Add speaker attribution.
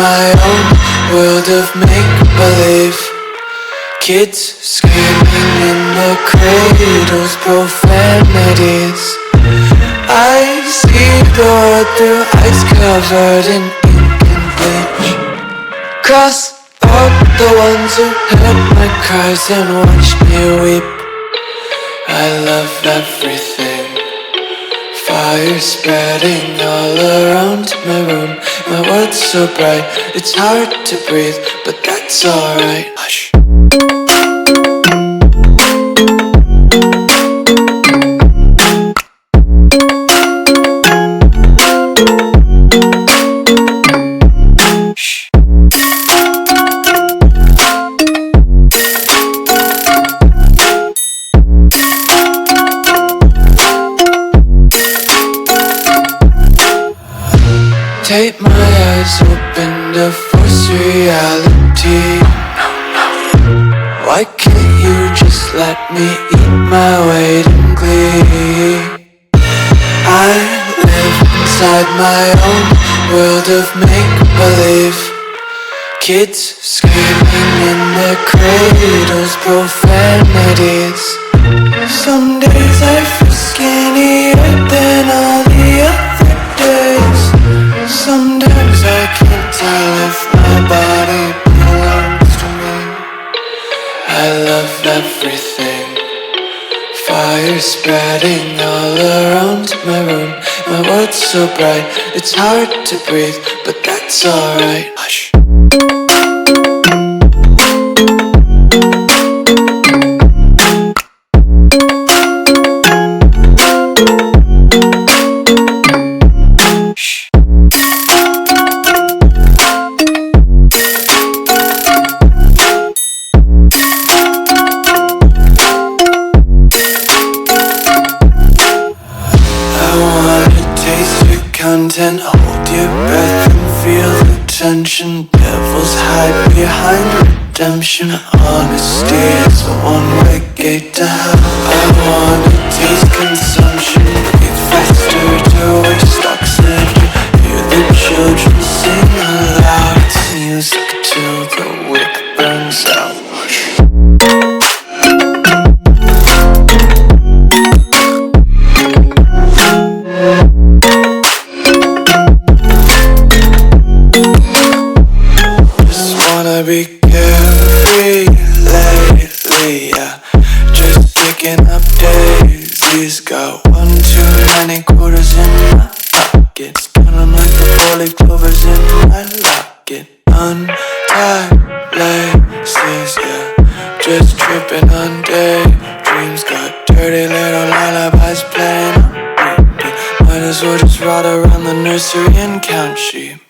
Speaker 1: my own world of make-believe. Kids screaming in the cradles, profanities. I see the world through ice covered in ink and bleach. Cross out the ones who heard my cries and watched me weep. I love everything. Fire spreading all around my room. My world's so bright, it's hard to breathe, but that's alright. Hush. Tape my eyes open to force reality. Why can't you just let me eat my weight in glee? I live inside my own world of make-believe. Kids screaming in their cradles, profanities. Some days I feel skinnier than all the other days. Sometimes I can't tell if my body belongs to me. I love everything. Fire spreading all around my room. My world's so bright, it's hard to breathe, but that's alright. Hush. Content, hold your breath and feel the tension. Devils hide behind redemption. Honesty is a one-way gate to hell. I wanna taste consumption. Breathe faster to waste oxygen. Hear the children sing aloud. It's music till the wick burns out. Be carefree lately, yeah. Just picking up daisies. Got 1 too many quarters in my pockets. Counting like the 4-leaf clovers in my locket. Untied laces, yeah. Just tripping on daydreams. Got dirty little lullabies playing on repeat. Might as well just ride around the nursery and count sheep.